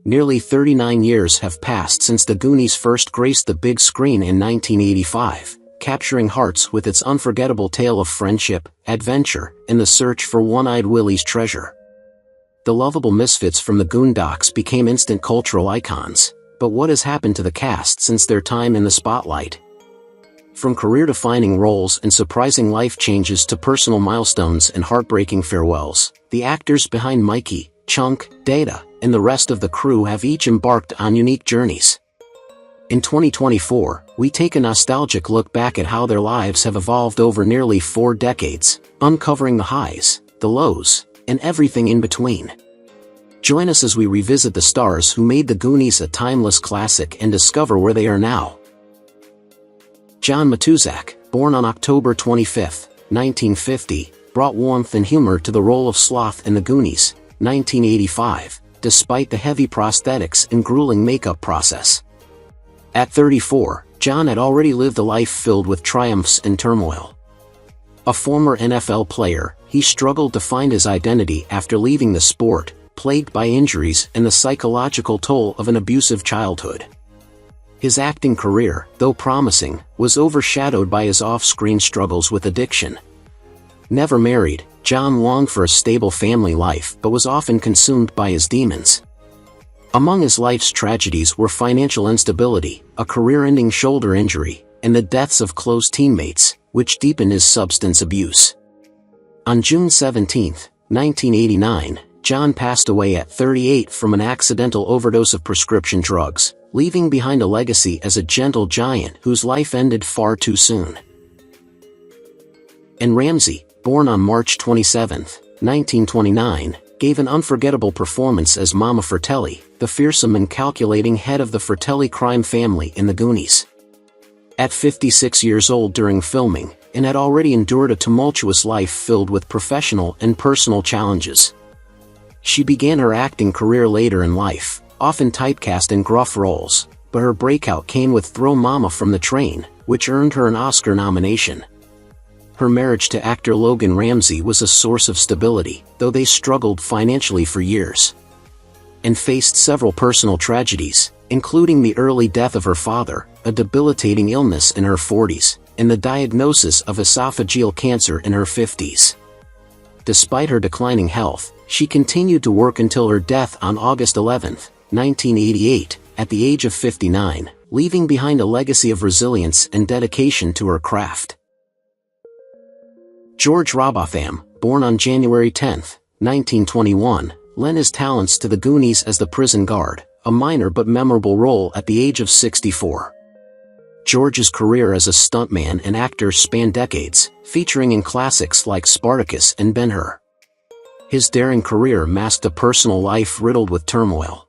Nearly 39 years have passed since the Goonies first graced the big screen in 1985, capturing hearts with its unforgettable tale of friendship, adventure, and the search for One-Eyed Willie's treasure. The lovable misfits from the Goondocks became instant cultural icons, but what has happened to the cast since their time in the spotlight? From career-defining roles and surprising life changes to personal milestones and heartbreaking farewells, the actors behind Mikey, Chunk, Data, and the rest of the crew have each embarked on unique journeys. In 2024, we take a nostalgic look back at how their lives have evolved over nearly 4 decades, uncovering the highs, the lows, and everything in between. Join us as we revisit the stars who made the Goonies a timeless classic and discover where they are now. John Matuszak, born on October 25, 1950, brought warmth and humor to the role of Sloth in the Goonies, 1985, despite the heavy prosthetics and grueling makeup process. At 34, John had already lived a life filled with triumphs and turmoil. A former NFL player, he struggled to find his identity after leaving the sport, plagued by injuries and the psychological toll of an abusive childhood. His acting career, though promising, was overshadowed by his off-screen struggles with addiction. Never married, John longed for a stable family life but was often consumed by his demons. Among his life's tragedies were financial instability, a career-ending shoulder injury, and the deaths of close teammates, which deepened his substance abuse. On June 17, 1989, John passed away at 38 from an accidental overdose of prescription drugs, leaving behind a legacy as a gentle giant whose life ended far too soon. And Ramsey, born on March 27, 1929, gave an unforgettable performance as Mama Fratelli, the fearsome and calculating head of the Fratelli crime family in the Goonies. At 56 years old during filming, and had already endured a tumultuous life filled with professional and personal challenges. She began her acting career later in life, often typecast in gruff roles, but her breakout came with Throw Mama from the Train, which earned her an Oscar nomination. Her marriage to actor Logan Ramsey was a source of stability, though they struggled financially for years. And faced several personal tragedies, including the early death of her father, a debilitating illness in her 40s, and the diagnosis of esophageal cancer in her 50s. Despite her declining health, she continued to work until her death on August 11, 1988, at the age of 59, leaving behind a legacy of resilience and dedication to her craft. George Robotham, born on January 10, 1921, lent his talents to the Goonies as the prison guard, a minor but memorable role at the age of 64. George's career as a stuntman and actor spanned decades, featuring in classics like Spartacus and Ben-Hur. His daring career masked a personal life riddled with turmoil.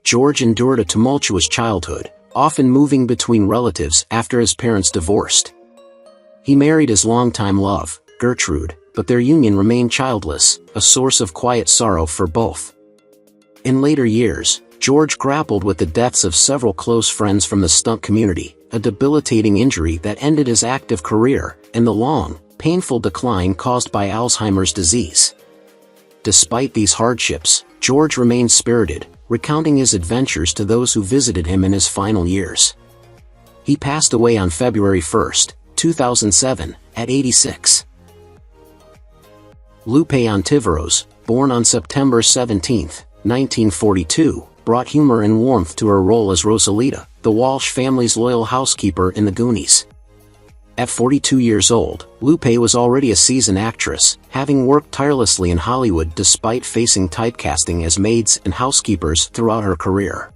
George endured a tumultuous childhood, often moving between relatives after his parents divorced. He married his longtime love, Gertrude, but their union remained childless, a source of quiet sorrow for both. In later years, George grappled with the deaths of several close friends from the stunt community, a debilitating injury that ended his active career, and the long, painful decline caused by Alzheimer's disease. Despite these hardships, George remained spirited, recounting his adventures to those who visited him in his final years. He passed away on February 1, 2007, at 86. Lupe Ontiveros, born on September 17, 1942, brought humor and warmth to her role as Rosalita, the Walsh family's loyal housekeeper in the Goonies. At 42 years old, Lupe was already a seasoned actress, having worked tirelessly in Hollywood despite facing typecasting as maids and housekeepers throughout her career.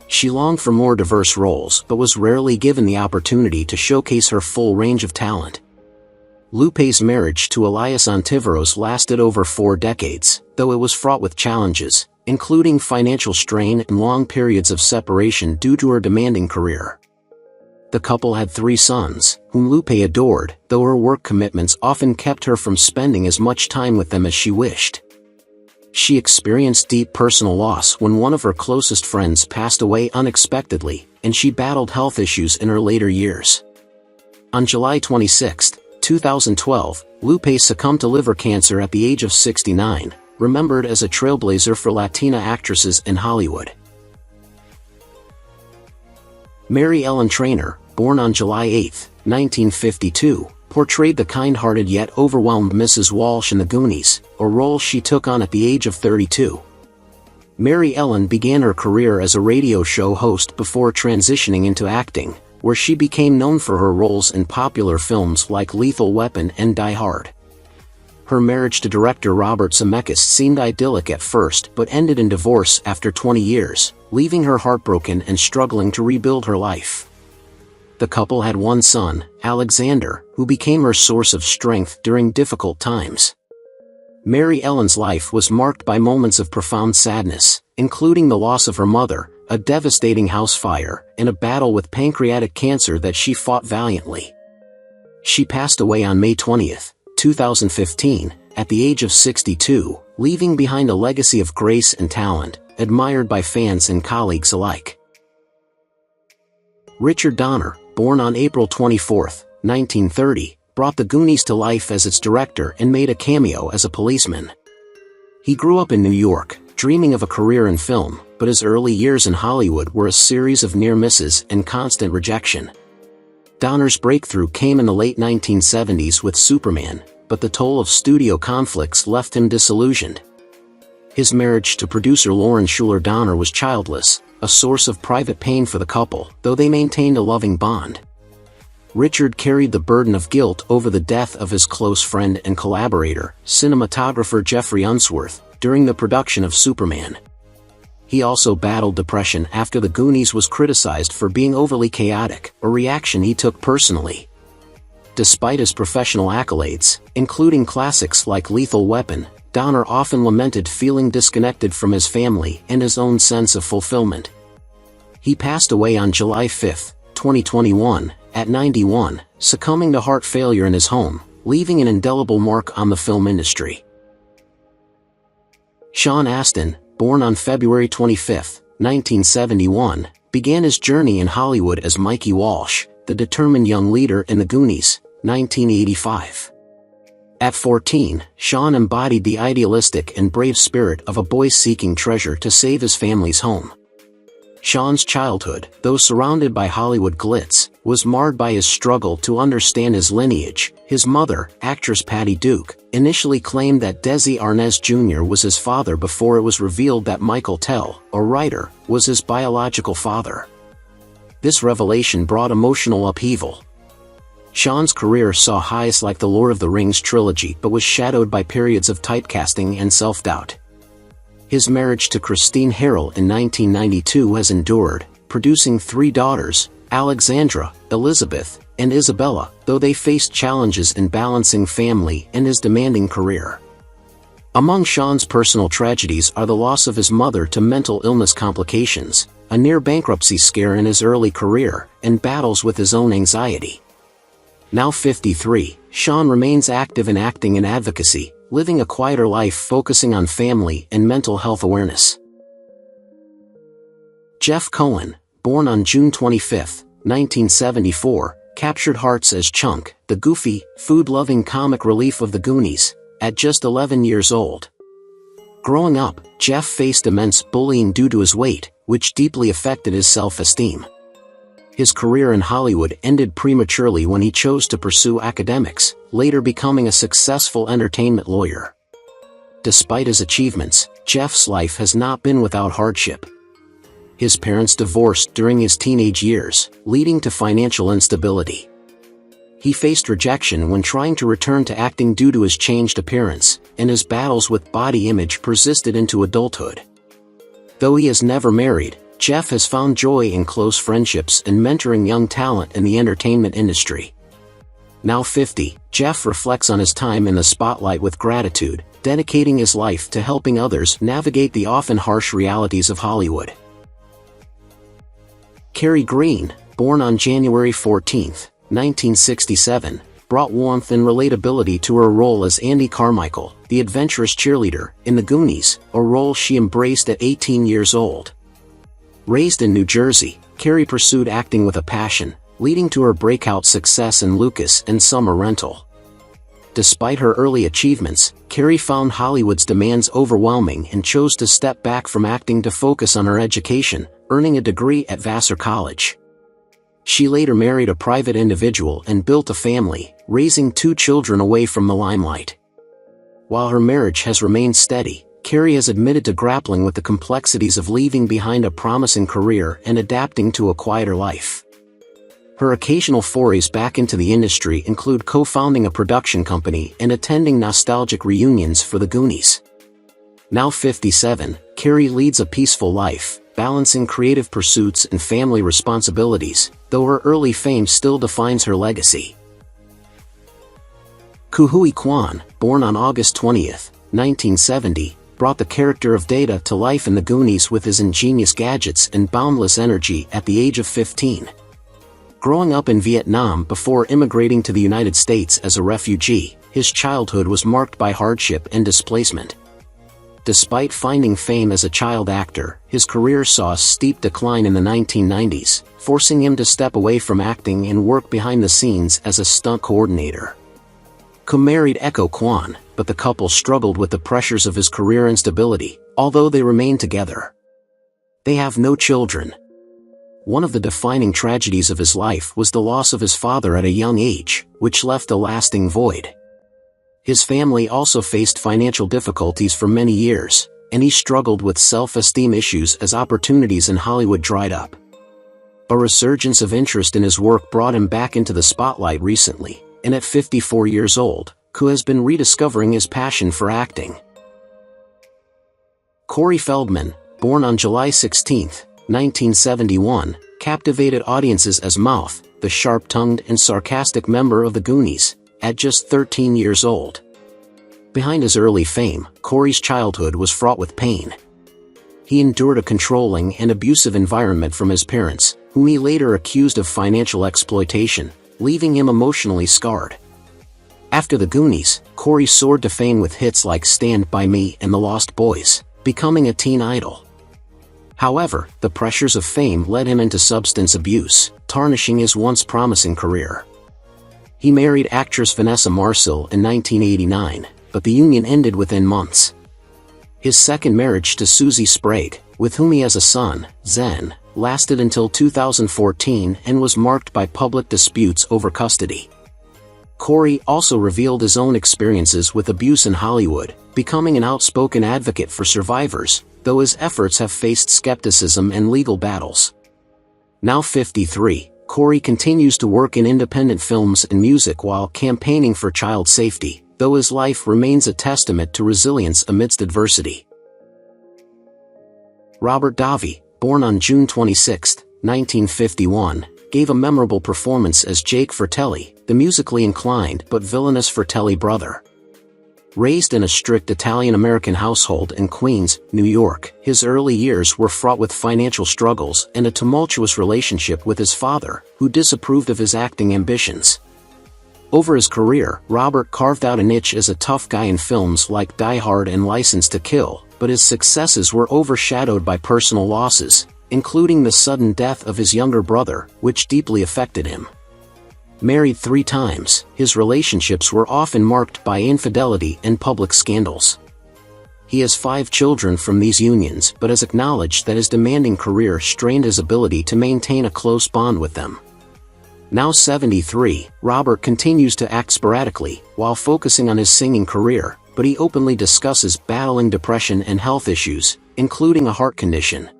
She longed for more diverse roles but was rarely given the opportunity to showcase her full range of talent. Lupe's marriage to Elias Ontiveros lasted over 4 decades, though it was fraught with challenges, including financial strain and long periods of separation due to her demanding career. The couple had 3 sons, whom Lupe adored, though her work commitments often kept her from spending as much time with them as she wished. She experienced deep personal loss when one of her closest friends passed away unexpectedly, and she battled health issues in her later years. On July 26, 2012, Lupe succumbed to liver cancer at the age of 69, remembered as a trailblazer for Latina actresses in Hollywood. Mary Ellen Trainor, born on July 8, 1952, portrayed the kind-hearted yet overwhelmed Mrs. Walsh in The Goonies, a role she took on at the age of 32. Mary Ellen began her career as a radio show host before transitioning into acting, where she became known for her roles in popular films like Lethal Weapon and Die Hard. Her marriage to director Robert Zemeckis seemed idyllic at first but ended in divorce after 20 years, leaving her heartbroken and struggling to rebuild her life. The couple had one son, Alexander, who became her source of strength during difficult times. Mary Ellen's life was marked by moments of profound sadness, including the loss of her mother, a devastating house fire, and a battle with pancreatic cancer that she fought valiantly. She passed away on May 20, 2015, at the age of 62, leaving behind a legacy of grace and talent, admired by fans and colleagues alike. Richard Donner, born on April 24, 1930, brought The Goonies to life as its director and made a cameo as a policeman. He grew up in New York, dreaming of a career in film, but his early years in Hollywood were a series of near misses and constant rejection. Donner's breakthrough came in the late 1970s with Superman, but the toll of studio conflicts left him disillusioned. His marriage to producer Lauren Schuler Donner was childless, a source of private pain for the couple, though they maintained a loving bond. Richard carried the burden of guilt over the death of his close friend and collaborator, cinematographer Jeffrey Unsworth, during the production of Superman. He also battled depression after The Goonies was criticized for being overly chaotic, a reaction he took personally. Despite his professional accolades, including classics like Lethal Weapon, Donner often lamented feeling disconnected from his family and his own sense of fulfillment. He passed away on July 5, 2021, at 91, succumbing to heart failure in his home, leaving an indelible mark on the film industry. Sean Astin, born on February 25, 1971, began his journey in Hollywood as Mikey Walsh, the determined young leader in The Goonies, 1985. At 14, Sean embodied the idealistic and brave spirit of a boy seeking treasure to save his family's home. Sean's childhood, though surrounded by Hollywood glitz, was marred by his struggle to understand his lineage. His mother, actress Patty Duke, initially claimed that Desi Arnaz Jr. was his father before it was revealed that Michael Tell, a writer, was his biological father. This revelation brought emotional upheaval. Sean's career saw highs like the Lord of the Rings trilogy but was shadowed by periods of typecasting and self-doubt. His marriage to Christine Harrell in 1992 has endured, producing 3 daughters, Alexandra, Elizabeth, and Isabella, though they faced challenges in balancing family and his demanding career. Among Sean's personal tragedies are the loss of his mother to mental illness complications, a near-bankruptcy scare in his early career, and battles with his own anxiety. Now 53, Sean remains active in acting and advocacy, living a quieter life focusing on family and mental health awareness. Jeff Cohen, born on June 25, 1974, captured hearts as Chunk, the goofy, food-loving comic relief of The Goonies, at just 11 years old. Growing up, Jeff faced immense bullying due to his weight, which deeply affected his self-esteem. His career in Hollywood ended prematurely when he chose to pursue academics, later becoming a successful entertainment lawyer. Despite his achievements, Jeff's life has not been without hardship. His parents divorced during his teenage years, leading to financial instability. He faced rejection when trying to return to acting due to his changed appearance, and his battles with body image persisted into adulthood. Though he has never married, Jeff has found joy in close friendships and mentoring young talent in the entertainment industry. Now 50, Jeff reflects on his time in the spotlight with gratitude, dedicating his life to helping others navigate the often harsh realities of Hollywood. Carrie Green, born on January 14, 1967, brought warmth and relatability to her role as Andy Carmichael, the adventurous cheerleader, in The Goonies, a role she embraced at 18 years old. Raised in New Jersey, Carrie pursued acting with a passion, leading to her breakout success in Lucas and Summer Rental. Despite her early achievements, Carrie found Hollywood's demands overwhelming and chose to step back from acting to focus on her education, earning a degree at Vassar College. She later married a private individual and built a family, raising 2 children away from the limelight. While her marriage has remained steady, Carrie has admitted to grappling with the complexities of leaving behind a promising career and adapting to a quieter life. Her occasional forays back into the industry include co-founding a production company and attending nostalgic reunions for the Goonies. Now 57, Carrie leads a peaceful life, balancing creative pursuits and family responsibilities, though her early fame still defines her legacy. Huy Quan, born on August 20, 1970, brought the character of Data to life in the Goonies with his ingenious gadgets and boundless energy at the age of 15. Growing up in Vietnam before immigrating to the United States as a refugee, his childhood was marked by hardship and displacement. Despite finding fame as a child actor, his career saw a steep decline in the 1990s, forcing him to step away from acting and work behind the scenes as a stunt coordinator. Huy married Echo Quan, but the couple struggled with the pressures of his career instability, although they remained together. They have no children. One of the defining tragedies of his life was the loss of his father at a young age, which left a lasting void. His family also faced financial difficulties for many years, and he struggled with self-esteem issues as opportunities in Hollywood dried up. A resurgence of interest in his work brought him back into the spotlight recently, and at 54 years old, Huy has been rediscovering his passion for acting. Corey Feldman, born on July 16, 1971, captivated audiences as Mouth, the sharp-tongued and sarcastic member of the Goonies, at just 13 years old. Behind his early fame, Corey's childhood was fraught with pain. He endured a controlling and abusive environment from his parents, whom he later accused of financial exploitation, leaving him emotionally scarred. After the Goonies, Corey soared to fame with hits like Stand By Me and The Lost Boys, becoming a teen idol. However, the pressures of fame led him into substance abuse, tarnishing his once promising career. He married actress Vanessa Marcil in 1989, but the union ended within months. His second marriage to Susie Sprague, with whom he has a son, Zen, lasted until 2014 and was marked by public disputes over custody. Corey also revealed his own experiences with abuse in Hollywood, becoming an outspoken advocate for survivors, though his efforts have faced skepticism and legal battles. Now 53, Corey continues to work in independent films and music while campaigning for child safety, though his life remains a testament to resilience amidst adversity. Robert Davi, born on June 26, 1951, gave a memorable performance as Jake Fratelli, the musically inclined but villainous Fratelli brother. Raised in a strict Italian-American household in Queens, New York, his early years were fraught with financial struggles and a tumultuous relationship with his father, who disapproved of his acting ambitions. Over his career, Robert carved out a niche as a tough guy in films like Die Hard and License to Kill, but his successes were overshadowed by personal losses, including the sudden death of his younger brother, which deeply affected him. Married 3 times, his relationships were often marked by infidelity and public scandals. He has 5 children from these unions but has acknowledged that his demanding career strained his ability to maintain a close bond with them. Now 73, Robert continues to act sporadically, while focusing on his singing career, but he openly discusses battling depression and health issues, including a heart condition.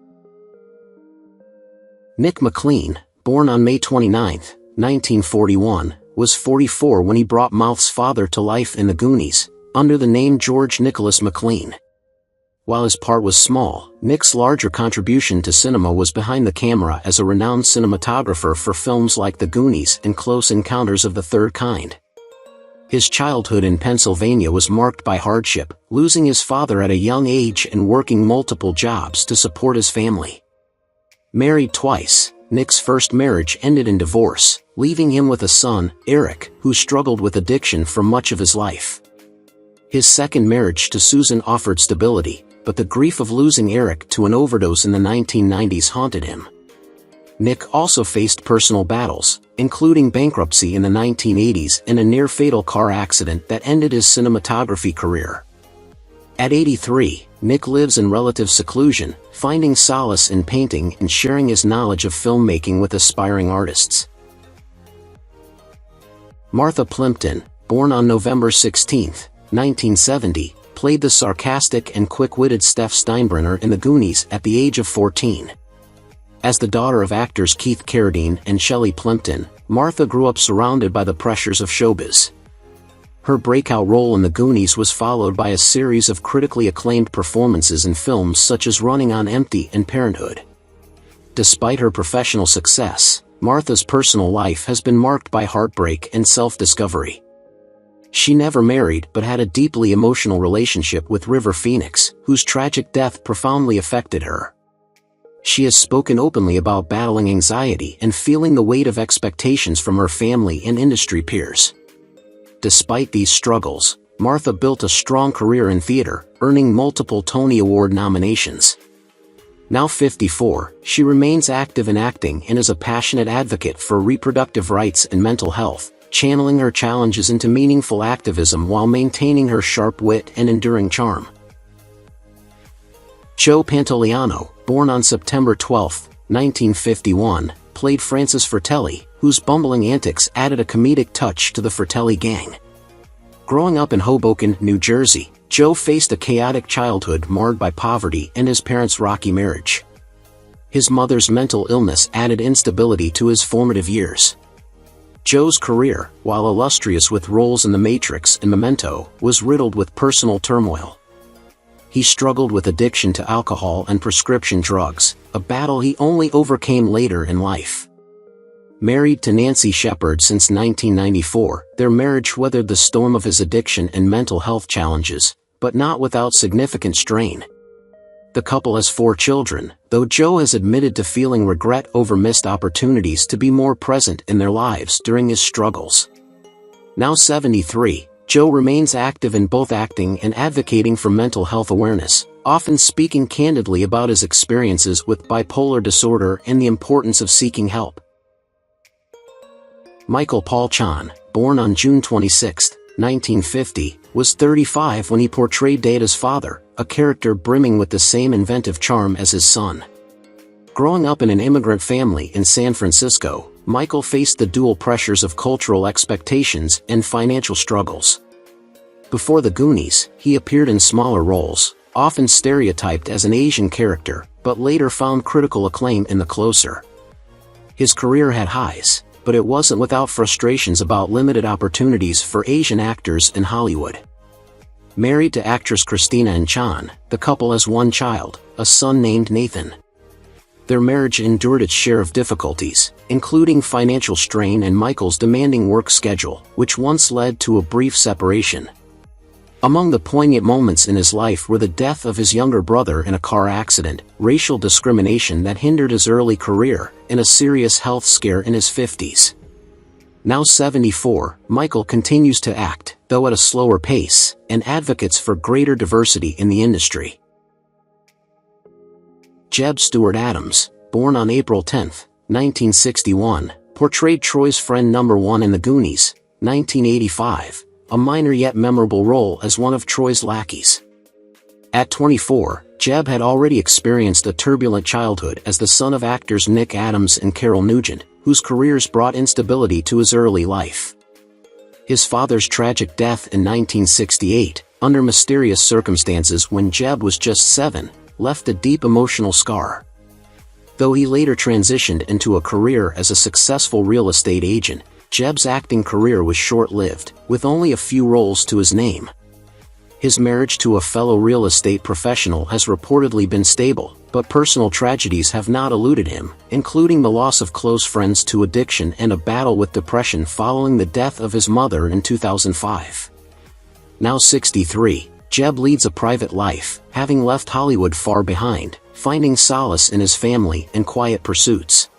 Nick McLean, born on May 29, 1941, was 44 when he brought Mouth's father to life in the Goonies, under the name George Nicholas McLean. While his part was small, Nick's larger contribution to cinema was behind the camera as a renowned cinematographer for films like The Goonies and Close Encounters of the Third Kind. His childhood in Pennsylvania was marked by hardship, losing his father at a young age and working multiple jobs to support his family. Married twice, Nick's first marriage ended in divorce, leaving him with a son, Eric, who struggled with addiction for much of his life. His second marriage to Susan offered stability, but the grief of losing Eric to an overdose in the 1990s haunted him. Nick also faced personal battles, including bankruptcy in the 1980s and a near-fatal car accident that ended his cinematography career. At 83, Nick lives in relative seclusion, finding solace in painting and sharing his knowledge of filmmaking with aspiring artists. Martha Plimpton, born on November 16, 1970, played the sarcastic and quick-witted Steph Steinbrenner in The Goonies at the age of 14. As the daughter of actors Keith Carradine and Shelley Plimpton, Martha grew up surrounded by the pressures of showbiz. Her breakout role in The Goonies was followed by a series of critically acclaimed performances in films such as Running on Empty and Parenthood. Despite her professional success, Martha's personal life has been marked by heartbreak and self-discovery. She never married but had a deeply emotional relationship with River Phoenix, whose tragic death profoundly affected her. She has spoken openly about battling anxiety and feeling the weight of expectations from her family and industry peers. Despite these struggles, Martha built a strong career in theater, earning multiple Tony Award nominations. Now 54, she remains active in acting and is a passionate advocate for reproductive rights and mental health, channeling her challenges into meaningful activism while maintaining her sharp wit and enduring charm. Joe Pantoliano, born on September 12, 1951, played Francis Fratelli, whose bumbling antics added a comedic touch to the Fratelli gang. Growing up in Hoboken, New Jersey, Joe faced a chaotic childhood marred by poverty and his parents' rocky marriage. His mother's mental illness added instability to his formative years. Joe's career, while illustrious with roles in The Matrix and Memento, was riddled with personal turmoil. He struggled with addiction to alcohol and prescription drugs, a battle he only overcame later in life. Married to Nancy Shepard since 1994, their marriage weathered the storm of his addiction and mental health challenges, but not without significant strain. The couple has 4 children, though Joe has admitted to feeling regret over missed opportunities to be more present in their lives during his struggles. Now 73, Joe remains active in both acting and advocating for mental health awareness, often speaking candidly about his experiences with bipolar disorder and the importance of seeking help. Michael Paul Chan, born on June 26, 1950, was 35 when he portrayed Data's father, a character brimming with the same inventive charm as his son. Growing up in an immigrant family in San Francisco, Michael faced the dual pressures of cultural expectations and financial struggles. Before The Goonies, he appeared in smaller roles, often stereotyped as an Asian character, but later found critical acclaim in The Closer. His career had highs, but it wasn't without frustrations about limited opportunities for Asian actors in Hollywood. Married to actress Christina Chan, the couple has 1 child, a son named Nathan. Their marriage endured its share of difficulties, including financial strain and Michael's demanding work schedule, which once led to a brief separation. Among the poignant moments in his life were the death of his younger brother in a car accident, racial discrimination that hindered his early career, and a serious health scare in his 50s. Now 74, Michael continues to act, though at a slower pace, and advocates for greater diversity in the industry. Jeb Stewart Adams, born on April 10, 1961, portrayed Troy's friend number 1 in The Goonies, 1985, a minor yet memorable role as one of Troy's lackeys. At 24, Jeb had already experienced a turbulent childhood as the son of actors Nick Adams and Carol Nugent, whose careers brought instability to his early life. His father's tragic death in 1968, under mysterious circumstances when Jeb was just 7, left a deep emotional scar. Though he later transitioned into a career as a successful real estate agent, Jeb's acting career was short-lived, with only a few roles to his name. His marriage to a fellow real estate professional has reportedly been stable, but personal tragedies have not eluded him, including the loss of close friends to addiction and a battle with depression following the death of his mother in 2005. Now 63, Jeb leads a private life, having left Hollywood far behind, finding solace in his family and quiet pursuits.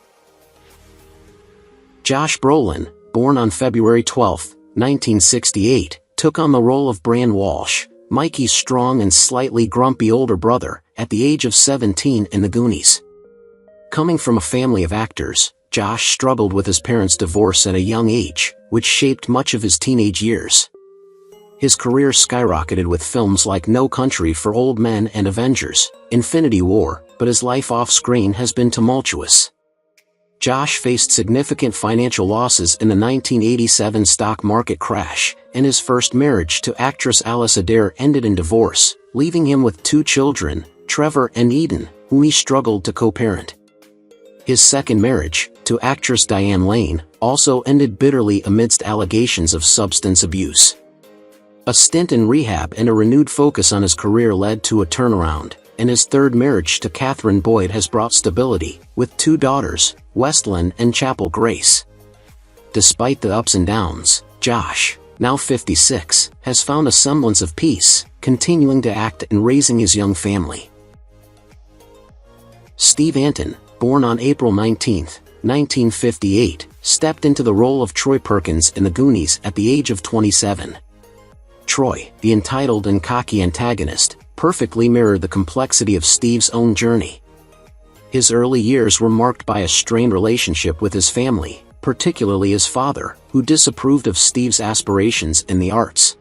Josh Brolin, born on February 12, 1968, took on the role of Bran Walsh, Mikey's strong and slightly grumpy older brother, at the age of 17 in The Goonies. Coming from a family of actors, Josh struggled with his parents' divorce at a young age, which shaped much of his teenage years. His career skyrocketed with films like No Country for Old Men and Avengers: Infinity War, but his life off-screen has been tumultuous. Josh faced significant financial losses in the 1987 stock market crash, and his first marriage to actress Alice Adair ended in divorce, leaving him with 2 children, Trevor and Eden, whom he struggled to co-parent. His second marriage, to actress Diane Lane, also ended bitterly amidst allegations of substance abuse. A stint in rehab and a renewed focus on his career led to a turnaround, and his third marriage to Catherine Boyd has brought stability, with 2 daughters, Westlyn and Chapel Grace. Despite the ups and downs, Josh, now 56, has found a semblance of peace, continuing to act and raising his young family. Steve Antin, born on April 19, 1958, stepped into the role of Troy Perkins in The Goonies at the age of 27. Troy, the entitled and cocky antagonist, perfectly mirrored the complexity of Steve's own journey. His early years were marked by a strained relationship with his family, particularly his father, who disapproved of Steve's aspirations in the arts.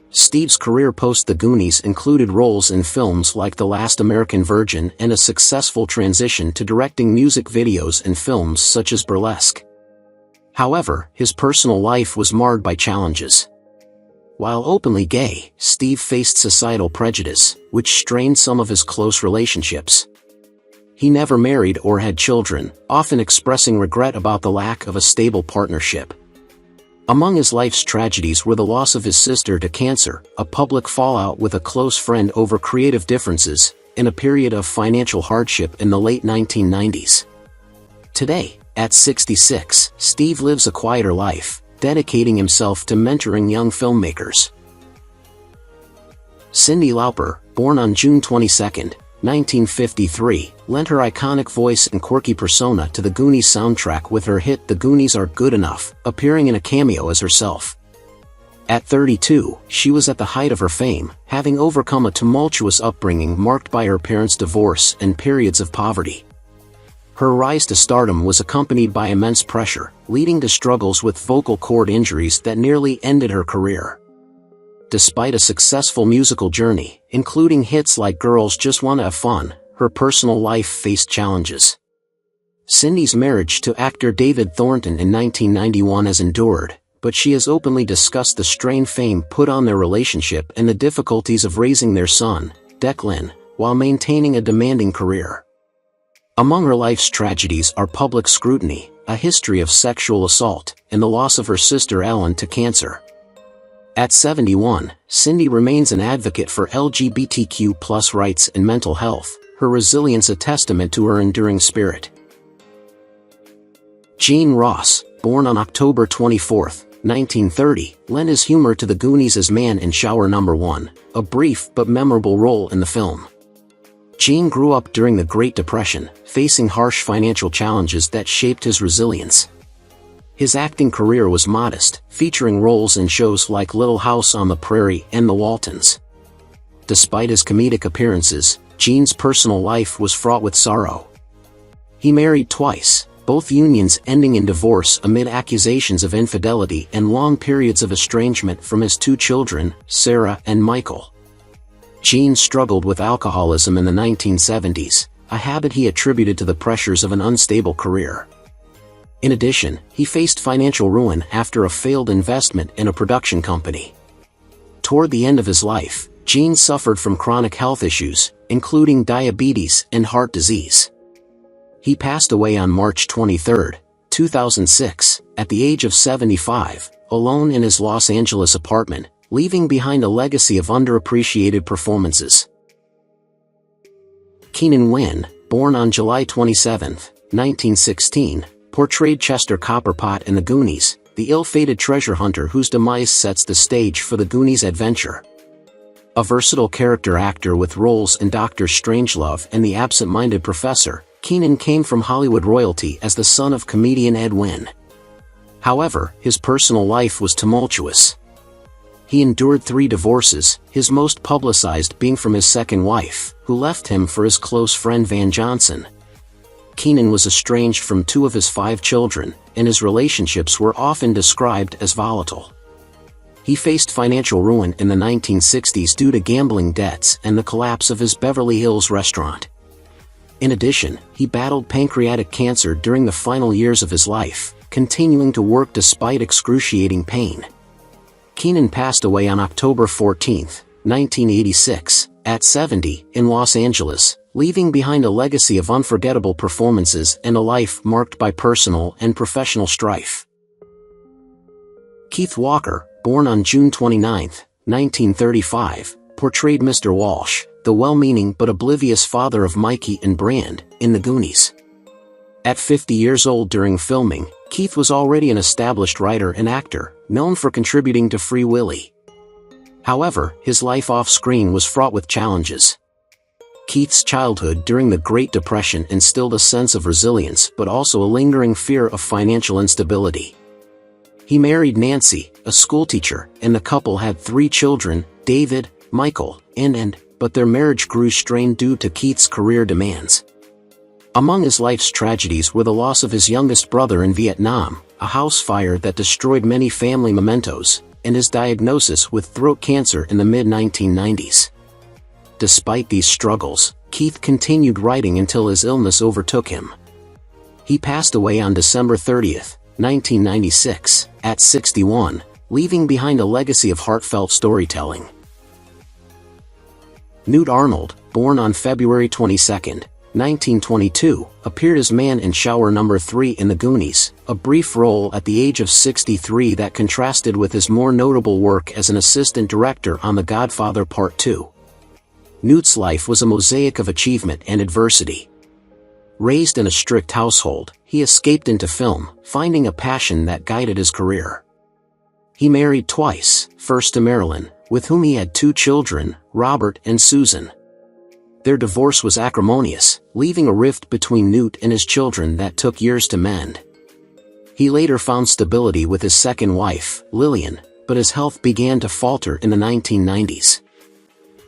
Steve's career post The Goonies included roles in films like The Last American Virgin and a successful transition to directing music videos and films such as Burlesque. However, his personal life was marred by challenges. While openly gay, Steve faced societal prejudice, which strained some of his close relationships. He never married or had children, often expressing regret about the lack of a stable partnership. Among his life's tragedies were the loss of his sister to cancer, a public fallout with a close friend over creative differences, and a period of financial hardship in the late 1990s. Today, at 66, Steve lives a quieter life, dedicating himself to mentoring young filmmakers. Cyndi Lauper, born on June 22, 1953, lent her iconic voice and quirky persona to the Goonies soundtrack with her hit The Goonies Are Good Enough, appearing in a cameo as herself. At 32, she was at the height of her fame, having overcome a tumultuous upbringing marked by her parents' divorce and periods of poverty. Her rise to stardom was accompanied by immense pressure, leading to struggles with vocal cord injuries that nearly ended her career. Despite a successful musical journey, including hits like Girls Just Wanna Have Fun, her personal life faced challenges. Cyndi's marriage to actor David Thornton in 1991 has endured, but she has openly discussed the strain fame put on their relationship and the difficulties of raising their son, Declan, while maintaining a demanding career. Among her life's tragedies are public scrutiny, a history of sexual assault, and the loss of her sister Ellen to cancer. At 71, Cyndi remains an advocate for LGBTQ+ rights and mental health, her resilience a testament to her enduring spirit. Gene Ross, born on October 24, 1930, lent his humor to the Goonies as Man in Shower No. 1, a brief but memorable role in the film. Gene grew up during the Great Depression, facing harsh financial challenges that shaped his resilience. His acting career was modest, featuring roles in shows like Little House on the Prairie and The Waltons. Despite his comedic appearances, Gene's personal life was fraught with sorrow. He married twice, both unions ending in divorce amid accusations of infidelity and long periods of estrangement from his 2 children, Sarah and Michael. Gene struggled with alcoholism in the 1970s, a habit he attributed to the pressures of an unstable career. In addition, he faced financial ruin after a failed investment in a production company. Toward the end of his life, Gene suffered from chronic health issues, including diabetes and heart disease. He passed away on March 23, 2006, at the age of 75, alone in his Los Angeles apartment, leaving behind a legacy of underappreciated performances. Keenan Wynn, born on July 27, 1916, portrayed Chester Copperpot in The Goonies, the ill-fated treasure hunter whose demise sets the stage for the Goonies' adventure. A versatile character actor with roles in Dr. Strangelove and The Absent-Minded Professor, Keenan came from Hollywood royalty as the son of comedian Ed Wynn. However, his personal life was tumultuous. He endured 3 divorces, his most publicized being from his second wife, who left him for his close friend Van Johnson. Keenan was estranged from 2 of his 5 children, and his relationships were often described as volatile. He faced financial ruin in the 1960s due to gambling debts and the collapse of his Beverly Hills restaurant. In addition, he battled pancreatic cancer during the final years of his life, continuing to work despite excruciating pain. Keenan passed away on October 14, 1986, at 70, in Los Angeles, leaving behind a legacy of unforgettable performances and a life marked by personal and professional strife. Keith Walker, born on June 29, 1935, portrayed Mr. Walsh, the well-meaning but oblivious father of Mikey and Brand, in The Goonies. At 50 years old during filming, Keith was already an established writer and actor, known for contributing to Free Willy. However, his life off-screen was fraught with challenges. Keith's childhood during the Great Depression instilled a sense of resilience but also a lingering fear of financial instability. He married Nancy, a schoolteacher, and the couple had 3 children, David, Michael, and but their marriage grew strained due to Keith's career demands. Among his life's tragedies were the loss of his youngest brother in Vietnam, a house fire that destroyed many family mementos, and his diagnosis with throat cancer in the mid-1990s. Despite these struggles, Keith continued writing until his illness overtook him. He passed away on December 30, 1996, at 61, leaving behind a legacy of heartfelt storytelling. Newt Arnold, born on February 22, 1922, appeared as Man in Shower No. 3 in The Goonies, a brief role at the age of 63 that contrasted with his more notable work as an assistant director on The Godfather Part 2. Newt's life was a mosaic of achievement and adversity. Raised in a strict household, he escaped into film, finding a passion that guided his career. He married twice, first to Marilyn, with whom he had 2 children, Robert and Susan. Their divorce was acrimonious, leaving a rift between Newt and his children that took years to mend. He later found stability with his second wife, Lillian, but his health began to falter in the 1990s.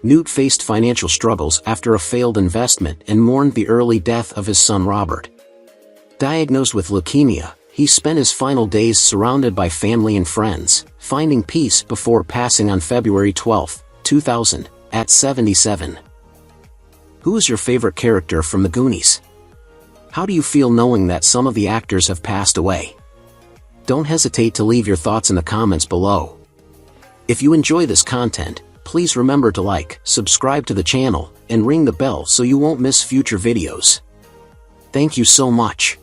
Newt faced financial struggles after a failed investment and mourned the early death of his son Robert. Diagnosed with leukemia, he spent his final days surrounded by family and friends, finding peace before passing on February 12, 2000, at 77. Who is your favorite character from The Goonies? How do you feel knowing that some of the actors have passed away? Don't hesitate to leave your thoughts in the comments below. If you enjoy this content, please remember to like, subscribe to the channel, and ring the bell so you won't miss future videos. Thank you so much.